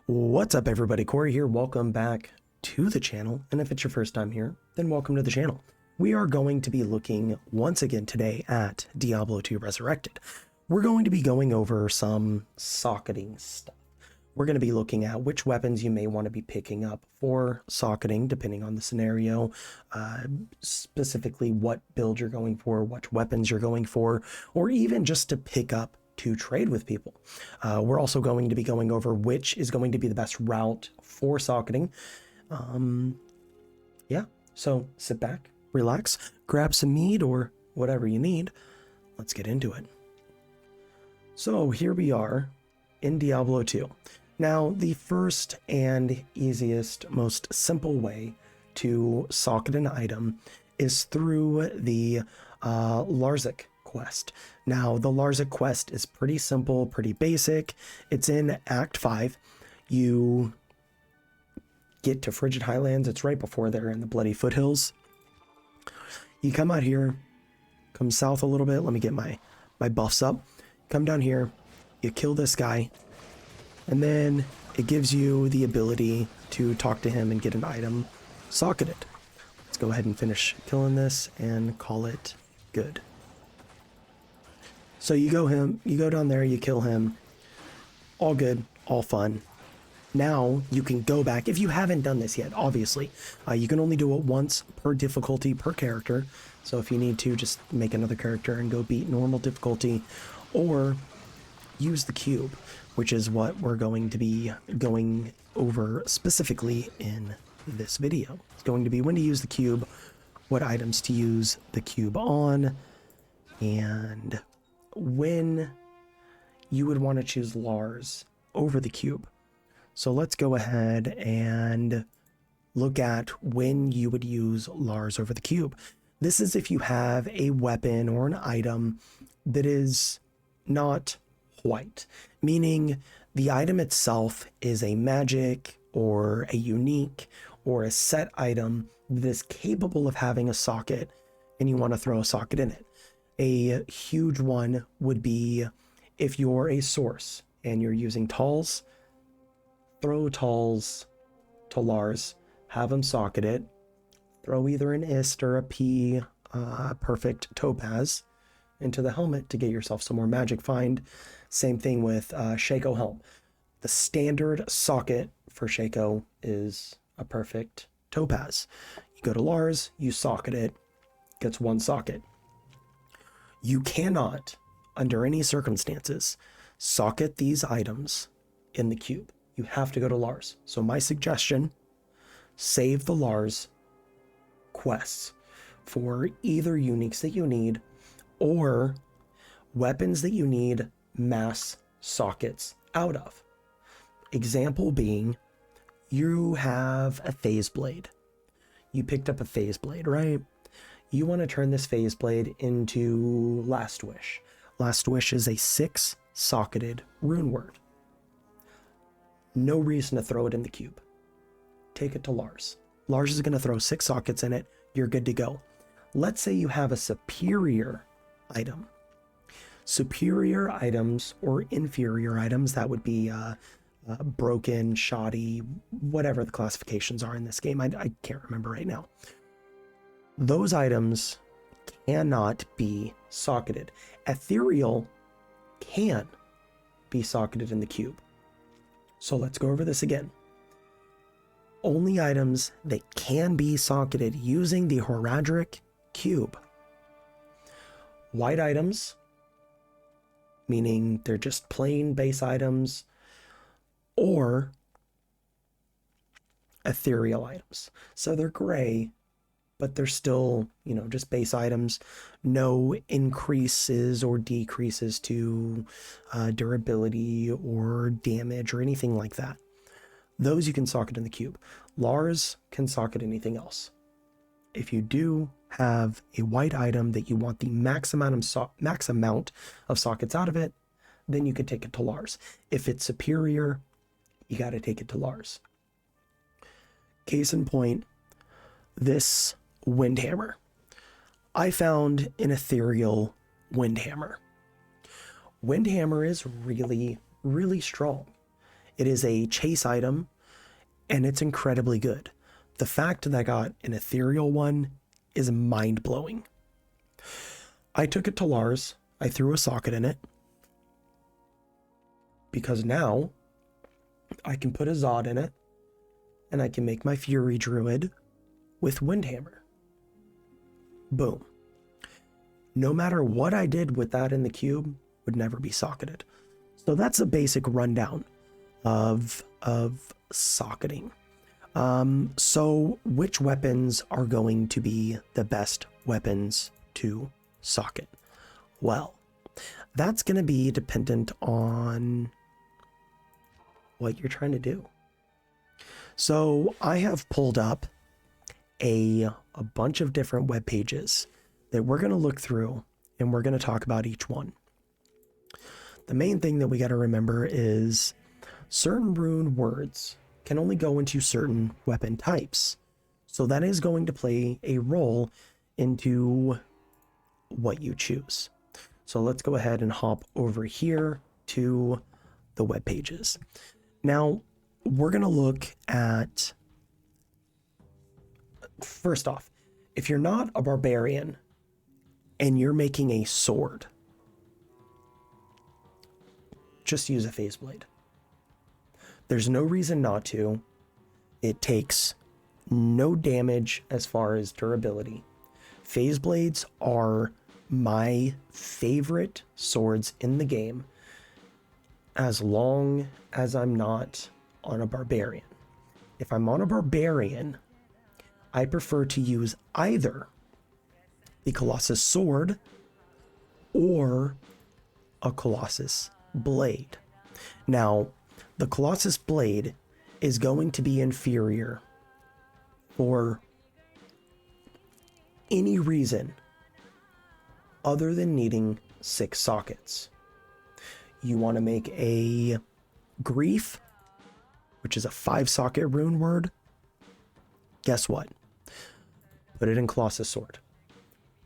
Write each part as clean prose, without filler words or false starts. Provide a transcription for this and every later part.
What's up everybody, Corey here. Welcome back to the channel, and if it's your first time here, then welcome to the channel. We are going to be looking once again today at Diablo 2 Resurrected. We're going to be going over some socketing stuff. We're going to be looking at which weapons you may want to be picking up for socketing depending on the scenario, specifically what build you're going for, what weapons you're going for, or even just to pick up to trade with people. We're also going to be going over which is going to be the best route for socketing. Yeah, so sit back, relax, grab some mead or whatever you need. Let's get into it. So here we are in Diablo 2. Now, the first and easiest, most simple way to socket an item is through the Larzik quest. Now, the Larzik quest is pretty simple, pretty basic. It's in Act 5. You get to Frigid Highlands. It's right before there in the Bloody Foothills. You come out here, come south a little bit. Let me get my buffs up. Come down here, you kill this guy, and then it gives you the ability to talk to him and get an item socketed. Let's go ahead and finish killing this and call it good. So you go down there, you kill him, all good, all fun. Now you can go back, if you haven't done this yet, obviously, you can only do it once per difficulty per character. So if you need to, just make another character and go beat normal difficulty, or use the cube, which is what we're going to be going over specifically in this video. It's going to be when to use the cube, what items to use the cube on, and when you would want to choose Lars over the cube. So let's go ahead and look at when you would use Lars over the cube. This is if you have a weapon or an item that is not white, meaning the item itself is a magic or a unique or a set item that is capable of having a socket, and you want to throw a socket in it. A huge one would be if you're a source and you're using Talls, throw Talls to Lars, have him socket it, throw either an Ist or a P perfect Topaz into the helmet to get yourself some more magic find. Same thing with Shaco Helm. The standard socket for Shaco is a perfect Topaz. You go to Lars, you socket it, gets one socket. You cannot, under any circumstances, socket these items in the cube. You have to go to Lars. So my suggestion, save the Lars quests for either uniques that you need or weapons that you need mass sockets out of. Example being, you have a phase blade. You picked up a phase blade, right? You want to turn this phase blade into Last Wish. Last Wish is a 6-socketed rune word. No reason to throw it in the cube. Take it to Lars. Lars is going to throw 6 sockets in it. You're good to go. Let's say you have a superior item. Superior items or inferior items, that would be broken, shoddy, whatever the classifications are in this game. I can't remember right now. Those items cannot be socketed. Ethereal can be socketed in the cube. So let's go over this again. Only items that can be socketed using the Horadric cube. White items, meaning they're just plain base items, or ethereal items. So they're gray, but they're still, just base items. No increases or decreases to durability or damage or anything like that. Those you can socket in the cube. Lars can socket anything else. If you do have a white item that you want the max amount of sockets out of it, then you could take it to Lars. If it's superior, you got to take it to Lars. Case in point, this Windhammer. I found an ethereal Windhammer. Windhammer is really, really strong. It is a chase item, and it's incredibly good. The fact that I got an ethereal one is mind-blowing. I took it to Lars. I threw a socket in it, because now I can put a Zod in it, and I can make my Fury Druid with Windhammer. Boom. No matter what I did with that in the cube, would never be socketed. So that's a basic rundown of socketing. So which weapons are going to be the best weapons to socket? Well, that's going to be dependent on what you're trying to do. So I have pulled up a bunch of different web pages that we're going to look through, and we're going to talk about each one. The main thing that we got to remember is certain rune words can only go into certain weapon types. So that is going to play a role into what you choose. So let's go ahead and hop over here to the web pages. Now, we're going to look at, first off, if you're not a barbarian and you're making a sword, just use a phase blade. There's no reason not to. It takes no damage as far as durability. Phase blades are my favorite swords in the game, as long as I'm not on a barbarian. If I'm on a barbarian, I prefer to use either the Colossus Sword or a Colossus Blade. Now, the Colossus Blade is going to be inferior for any reason other than needing 6 sockets. You want to make a Grief, which is a 5-socket rune word. Guess what? Put it in Colossus Sword.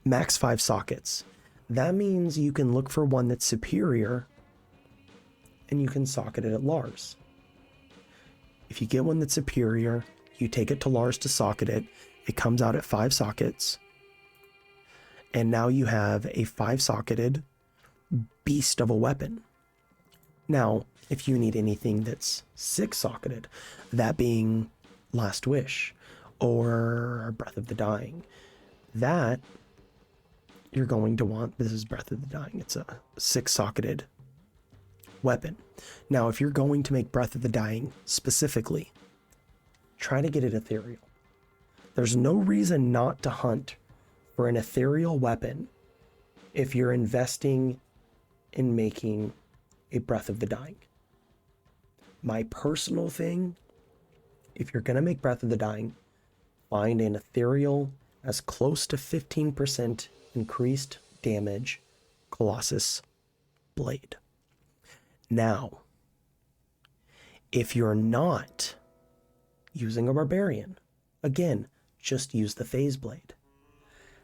Max 5 sockets. That means you can look for one that's superior and you can socket it at Lars. If you get one that's superior, you take it to Lars to socket it. It comes out at 5 sockets. And now you have a 5-socketed beast of a weapon. Now, if you need anything that's 6-socketed, that being Last Wish or Breath of the Dying, that you're going to want, this is Breath of the Dying, it's a 6-socketed weapon. Now, if you're going to make Breath of the Dying specifically, try to get it ethereal. There's no reason not to hunt for an ethereal weapon if you're investing in making a Breath of the Dying. My personal thing, if you're going to make Breath of the Dying, find an ethereal as close to 15% increased damage Colossus Blade. Now, if you're not using a barbarian, again, just use the phase blade.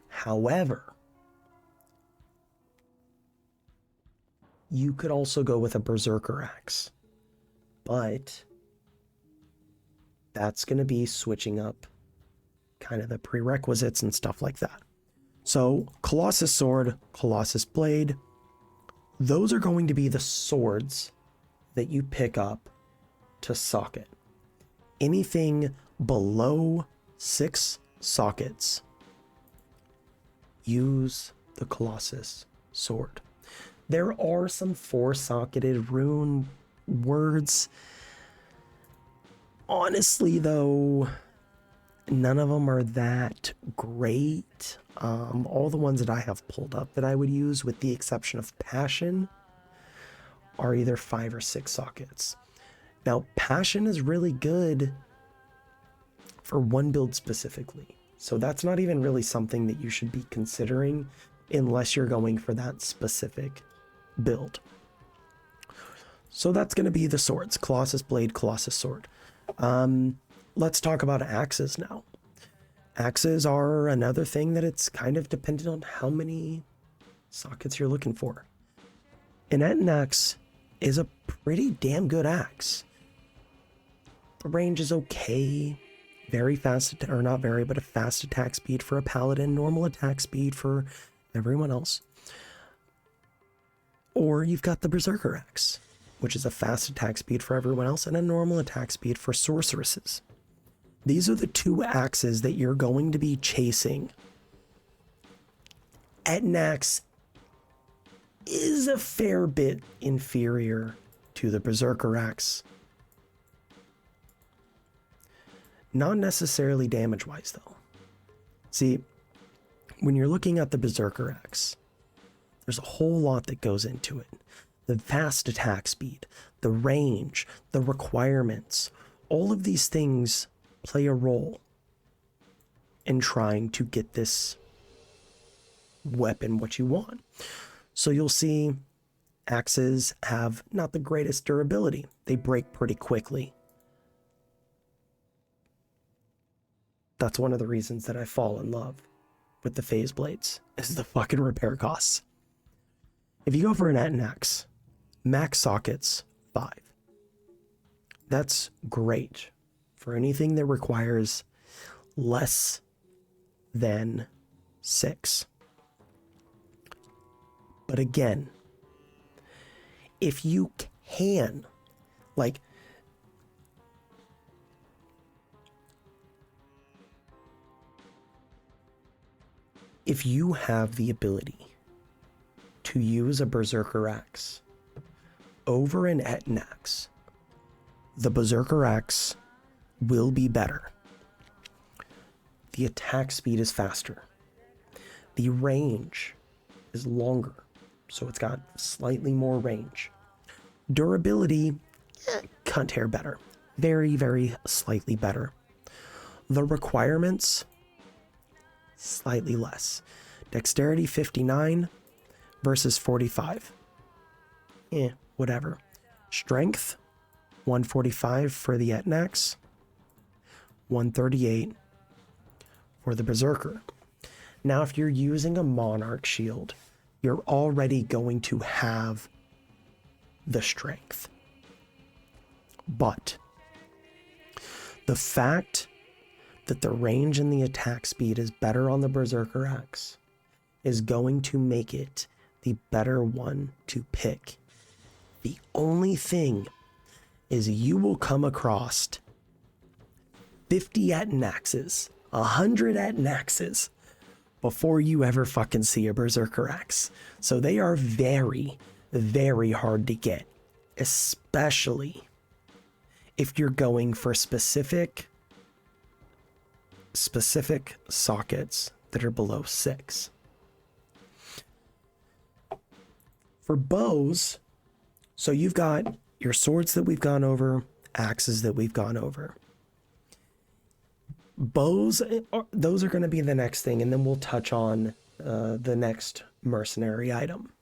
However, you could also go with a Berserker axe, but that's going to be switching up kind of the prerequisites and stuff like that. So Colossus Sword, Colossus Blade, those are going to be the swords that you pick up to socket. Anything below 6 sockets, use the Colossus Sword. There are some 4-socketed rune words. Honestly, though, none of them are that great. All the ones that I have pulled up that I would use, with the exception of Passion, are either 5 or 6 sockets. Now, Passion is really good for one build specifically. So that's not even really something that you should be considering unless you're going for that specific build. So that's going to be the swords: Colossus Blade, Colossus Sword. Let's talk about axes now. Axes are another thing that it's kind of dependent on how many sockets you're looking for. An Ettin axe is a pretty damn good axe. Range is okay. Very fast, or not very, but a fast attack speed for a paladin, normal attack speed for everyone else. Or you've got the Berserker Axe, which is a fast attack speed for everyone else and a normal attack speed for sorceresses. These are the two axes that you're going to be chasing. Ettin Axe is a fair bit inferior to the Berserker Axe. Not necessarily damage-wise, though. See, when you're looking at the Berserker Axe, there's a whole lot that goes into it. The fast attack speed, the range, the requirements, all of these things play a role in trying to get this weapon what you want. So you'll see axes have not the greatest durability. They break pretty quickly. That's one of the reasons that I fall in love with the phase blades, is the fucking repair costs. If you go for an Ettin Axe, max sockets 5. That's great for anything that requires less than 6. But again, if you can, like, if you have the ability to use a Berserker Axe over an Ettin Axe, the Berserker Axe will be better. The attack speed is faster. The range is longer, so it's got slightly more range. Durability, cunt hair better. Very, very slightly better. The requirements, slightly less. Dexterity 59 versus 45. Whatever. Strength 145 for the Ettin Axe, 138 for the Berserker. Now, if you're using a Monarch shield, you're already going to have the strength. But the fact that the range and the attack speed is better on the Berserker Axe is going to make it the better one to pick. The only thing is you will come across 50 Ettin Axes, 100 Ettin Axes before you ever fucking see a Berserker Axe. So they are very, very hard to get, especially if you're going for specific sockets that are below 6. For bows, so you've got your swords that we've gone over, axes that we've gone over. Bows, those are going to be the next thing, and then we'll touch on the next mercenary item.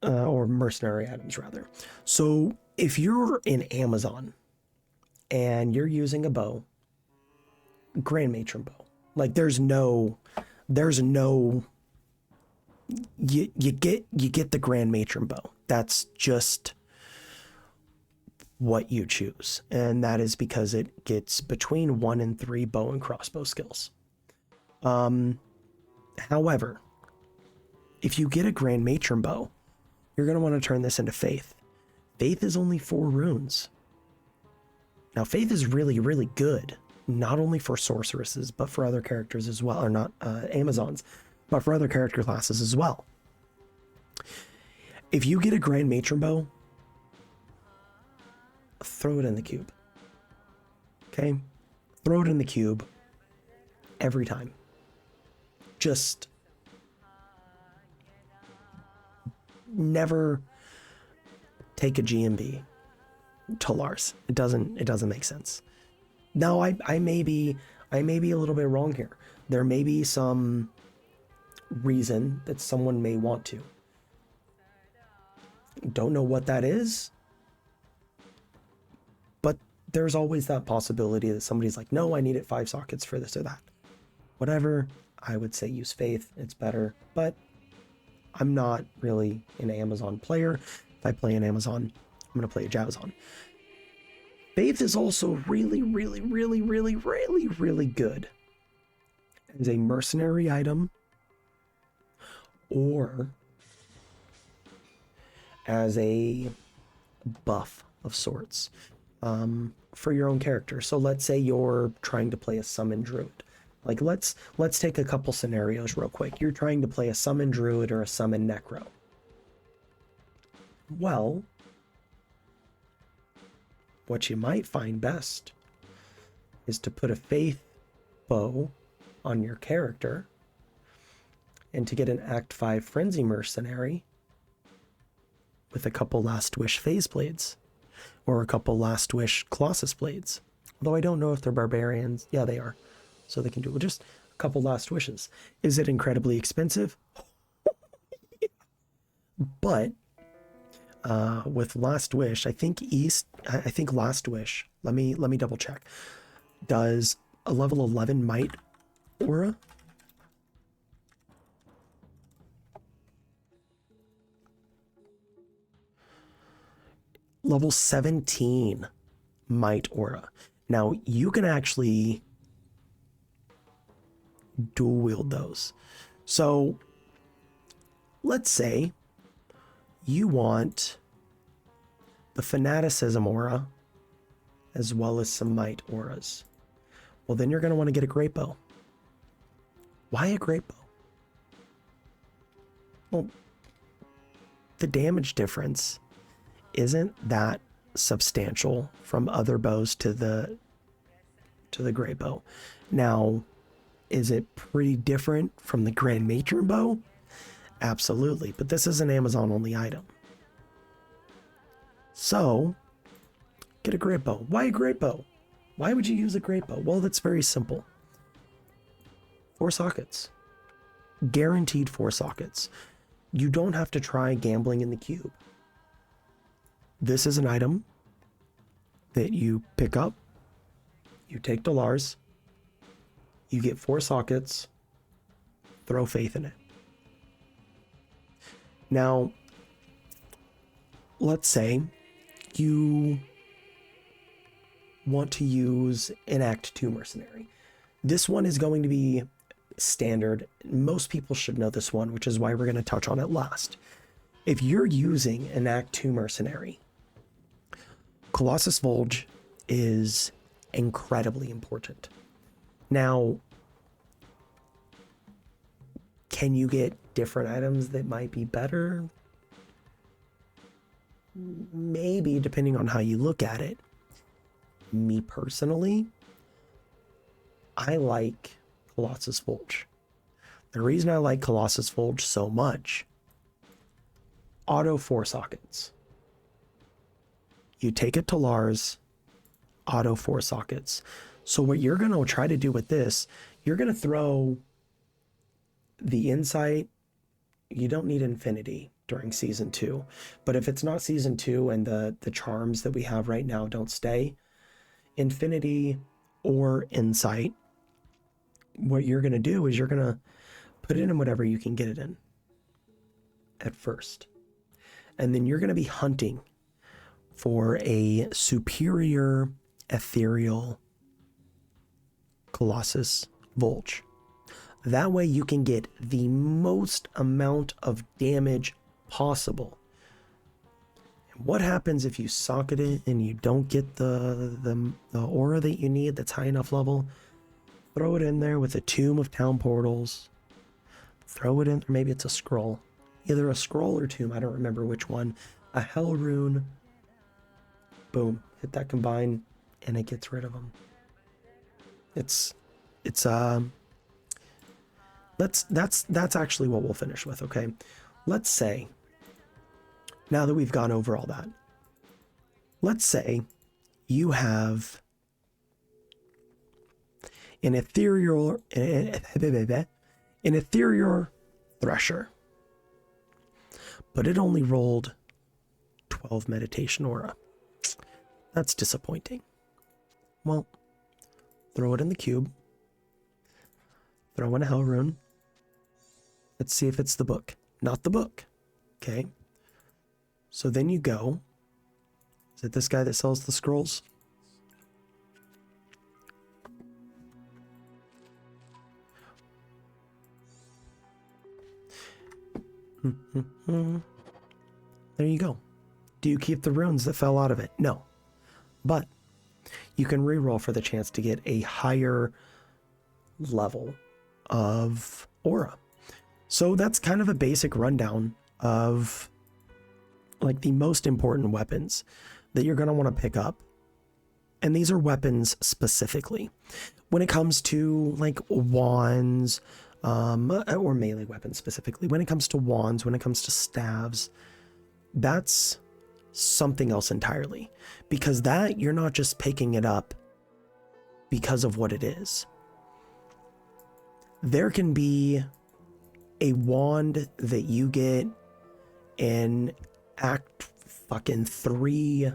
Or mercenary items, rather. So if you're in Amazon and you're using a bow, Grand Matron Bow, like there's no you get the Grand Matron Bow. That's just what you choose, and that is because it gets between 1 and 3 bow and crossbow skills. However, if you get a Grand Matron Bow, you're going to want to turn this into Faith. Faith is only 4 runes. Now, Faith is really, really good, not only for sorceresses, but for other characters as well, or not Amazons, but for other character classes as well. If you get a Grand Matron Bow, throw it in the cube. Okay? Throw it in the cube every time. Just never take a GMB to Lars. It doesn't make sense. Now I may be a little bit wrong here. There may be some reason that someone may want to. Don't know what that is, but there's always that possibility that somebody's like, no, I needed 5 sockets for this or that. Whatever, I would say use Faith. It's better, but I'm not really an Amazon player. If I play an Amazon, I'm going to play a Javazon. Faith is also really, really, really, really, really, really good as a mercenary item or as a buff of sorts for your own character. So let's say you're trying to play a summon druid. Like let's take a couple scenarios real quick. You're trying to play a summon druid or a summon necro. Well, what you might find best is to put a faith bow on your character and to get an Act 5 Frenzy Mercenary with a couple Last Wish Phase Blades or a couple Last Wish Colossus Blades. Although I don't know if they're barbarians. Yeah, they are. So they can do just a couple Last Wishes. Is it incredibly expensive? But with Last Wish, I think Last Wish, let me double check, does a level 11 Might aura. Level 17 Might aura. Now you can actually dual wield those. So let's say you want the Fanaticism aura as well as some Might auras. Well, then you're going to want to get a Great Bow. Why a Great Bow? Well, the damage difference isn't that substantial from other bows to the Great Bow. Now, is it pretty different from the Grand Matron Bow? Absolutely, but this is an Amazon only item. So, get a Great Bow. Why a Great Bow? Why would you use a Great Bow? Well, that's very simple. 4 sockets. Guaranteed 4 sockets. You don't have to try gambling in the cube. This is an item that you pick up, you take to Lars, you get 4 sockets, throw faith in it. Now, let's say you want to use an Act 2 mercenary. This one is going to be standard. Most people should know this one, which is why we're going to touch on it last. If you're using an Act 2 mercenary, Colossus Sword is incredibly important. Now, can you get different items that might be better? Maybe, depending on how you look at it. Me personally, I like Colossus Sword. The reason I like Colossus Sword so much, auto 4 sockets. You take it to Lars, auto 4 sockets. So what you're going to try to do with this, you're going to throw the Insight. You don't need Infinity during Season 2. But if it's not Season 2 and the charms that we have right now don't stay, Infinity or Insight, what you're going to do is you're going to put it in whatever you can get it in at first. And then you're going to be hunting for a superior ethereal Colossus Sword. That way you can get the most amount of damage possible. And what happens if you socket it and you don't get the aura that you need that's high enough level? Throw it in there with a Tomb of Town Portals. Throw it in, or maybe it's a scroll. Either a scroll or tomb, I don't remember which one. A Hell Rune. Boom, hit that combine and it gets rid of them. That's actually what we'll finish with, okay? Let's say, now that we've gone over all that, let's say you have an ethereal Thresher, but it only rolled 12 meditation aura. That's disappointing. Well, throw it in the cube. Throw in a Hell Rune. Let's see if it's the book. Not the book. Okay. So then you go. Is it this guy that sells the scrolls? There you go. Do you keep the runes that fell out of it? No. But you can reroll for the chance to get a higher level of aura. So that's kind of a basic rundown of like the most important weapons that you're going to want to pick up. And these are weapons specifically. When it comes to like wands, or melee weapons specifically, when it comes to wands, when it comes to staves, that's something else entirely. Because that, you're not just picking it up because of what it is. There can be a wand that you get in Act fucking 3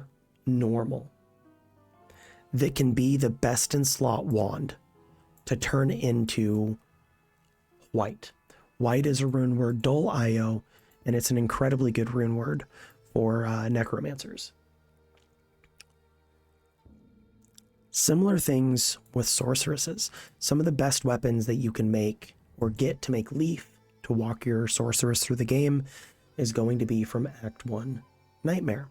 normal that can be the best in slot wand to turn into white. White is a rune word, dull IO, and it's an incredibly good rune word for necromancers. Similar things with sorceresses. Some of the best weapons that you can make or get to make leaf to walk your sorceress through the game is going to be from Act 1 Nightmare.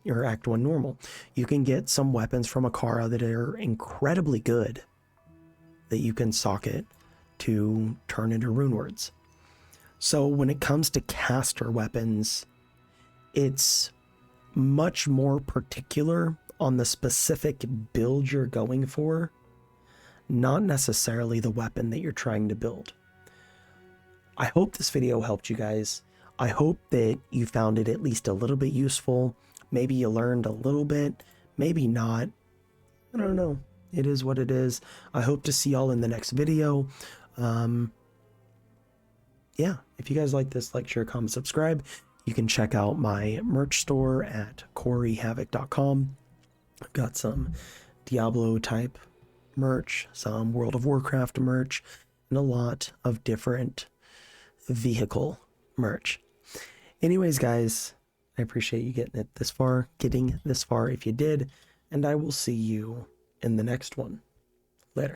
Or Act 1 Normal. You can get some weapons from Akara that are incredibly good that you can socket to turn into rune words. So when it comes to caster weapons, it's much more particular on the specific build you're going for, not necessarily the weapon that you're trying to build. I hope this video helped you guys. I hope that you found it at least a little bit useful. Maybe you learned a little bit, maybe not. I don't know. It is what it is. I hope to see y'all in the next video. Yeah, if you guys like this, like, share, comment, subscribe. You can check out my merch store at CoreyHavok.com. I've got some Diablo type merch, some World of Warcraft merch, and a lot of different vehicle merch. Anyways, guys, I appreciate you getting this far if you did, and I will see you in the next one.